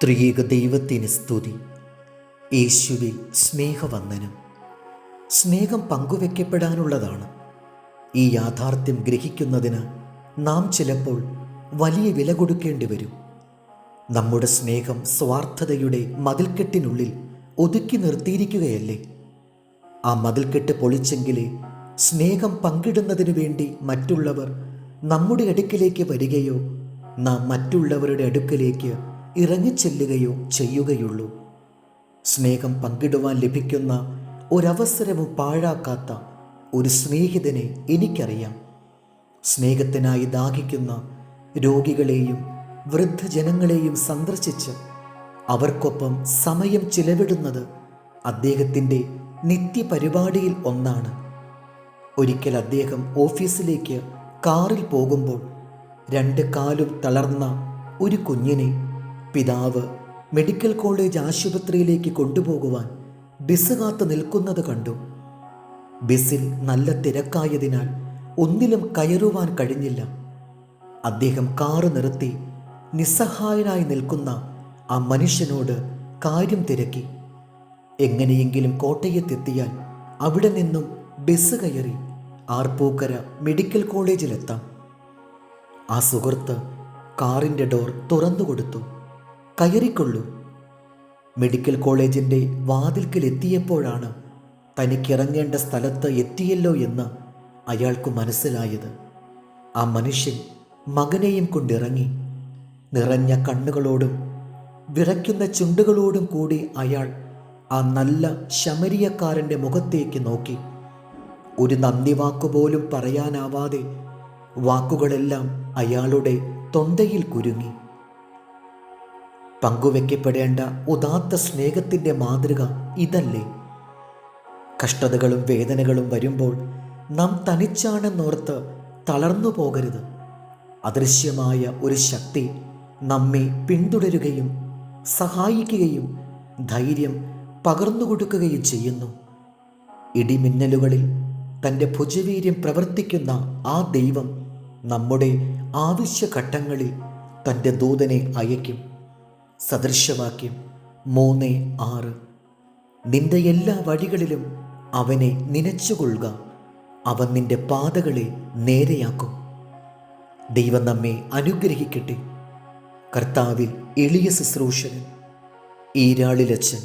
ത്രിയേക ദൈവത്തിന് സ്തുതി. യേശുവിൽ സ്നേഹവന്ദനം. സ്നേഹം പങ്കുവെക്കപ്പെടാനുള്ളതാണ്. ഈ യാഥാർത്ഥ്യം ഗ്രഹിക്കുന്നതിന് നാം ചിലപ്പോൾ വലിയ വില കൊടുക്കേണ്ടി വരും. നമ്മുടെ സ്നേഹം സ്വാർത്ഥതയുടെ മതിൽക്കെട്ടിനുള്ളിൽ ഒതുക്കി നിർത്തിയിരിക്കുകയല്ലേ? ആ മതിൽക്കെട്ട് പൊളിച്ചെങ്കിലേ സ്നേഹം പങ്കിടുന്നതിനു വേണ്ടി മറ്റുള്ളവർ നമ്മുടെ അടുക്കിലേക്ക് വരികയോ നാം മറ്റുള്ളവരുടെ അടുക്കിലേക്ക് ഇറങ്ങിച്ചെല്ലുകയോ ചെയ്യുകയുള്ളൂ. സ്നേഹം പങ്കിടുവാൻ ലഭിക്കുന്ന ഒരവസരവും പാഴാക്കാത്ത ഒരു സ്നേഹിതനെ എനിക്കറിയാം. സ്നേഹത്തിനായി ദാഹിക്കുന്ന രോഗികളെയും വൃദ്ധജനങ്ങളെയും സന്ദർശിച്ച് അവർക്കൊപ്പം സമയം ചിലവിടുന്നത് അദ്ദേഹത്തിൻ്റെ നിത്യപരിപാടിയിൽ ഒന്നാണ്. ഒരിക്കൽ അദ്ദേഹം ഓഫീസിലേക്ക് കാറിൽ പോകുമ്പോൾ 2 കാലും തളർന്ന ഒരു കുഞ്ഞിനെ പിതാവ് മെഡിക്കൽ കോളേജ് ആശുപത്രിയിലേക്ക് കൊണ്ടുപോകുവാൻ ബസ് കാത്ത് നിൽക്കുന്നത് കണ്ടു. ബസ്സിൽ നല്ല തിരക്കായതിനാൽ ഒന്നിലും കയറുവാൻ കഴിഞ്ഞില്ല. അദ്ദേഹം കാറ് നിർത്തി നിസ്സഹായനായി നിൽക്കുന്ന ആ മനുഷ്യനോട് കാര്യം തിരക്കി. എങ്ങനെയെങ്കിലും കോട്ടയത്തെത്തിയാൽ അവിടെ നിന്നും ബസ് കയറി ആർപ്പൂക്കര മെഡിക്കൽ കോളേജിലെത്താം. ആ സുഹൃത്ത് കാറിൻ്റെ ഡോർ തുറന്നു കൊടുത്തു. കയറിക്കൊള്ളൂ. മെഡിക്കൽ കോളേജിൻ്റെ വാതിൽക്കൽ എത്തിയപ്പോഴാണ് തനിക്കിറങ്ങേണ്ട സ്ഥലത്ത് എത്തിയല്ലോ എന്ന് അയാൾക്ക് മനസ്സിലായത്. ആ മനുഷ്യൻ മകനെയും കൊണ്ടിറങ്ങി. നിറഞ്ഞ കണ്ണുകളോടും വിറയ്ക്കുന്ന ചുണ്ടുകളോടും കൂടി അയാൾ ആ നല്ല ശമരിയക്കാരൻ്റെ മുഖത്തേക്ക് നോക്കി. ഒരു നന്ദി വാക്കുപോലും പറയാനാവാതെ വാക്കുകളെല്ലാം അയാളുടെ തൊണ്ടയിൽ കുരുങ്ങി. പങ്കുവെക്കപ്പെടേണ്ട ഉദാത്ത സ്നേഹത്തിൻ്റെ മാതൃക ഇതല്ലേ? കഷ്ടതകളും വേദനകളും വരുമ്പോൾ നാം തനിച്ചാണെന്നോർത്ത് തളർന്നു പോകരുത്. അദൃശ്യമായ ഒരു ശക്തി നമ്മെ പിന്തുടരുകയും സഹായിക്കുകയും ധൈര്യം പകർന്നുകൊടുക്കുകയും ചെയ്യുന്നു. ഇടിമിന്നലുകളിൽ തൻ്റെ ഭുജവീര്യം പ്രവർത്തിക്കുന്ന ആ ദൈവം നമ്മുടെ ആവശ്യഘട്ടങ്ങളിൽ തൻ്റെ ദൂതനെ അയക്കും. സദൃശവാക്യം 3:6. നിന്റെ എല്ലാ വഴികളിലും അവനെ നനച്ചുകൊള്ളുക, അവൻ നിന്റെ പാതകളെ നേരെയാക്കും. ദൈവം നമ്മെ അനുഗ്രഹിക്കട്ടെ. കർത്താവിൽ എളിയ ശുശ്രൂഷകൻ ഈരാളിലച്ചൻ.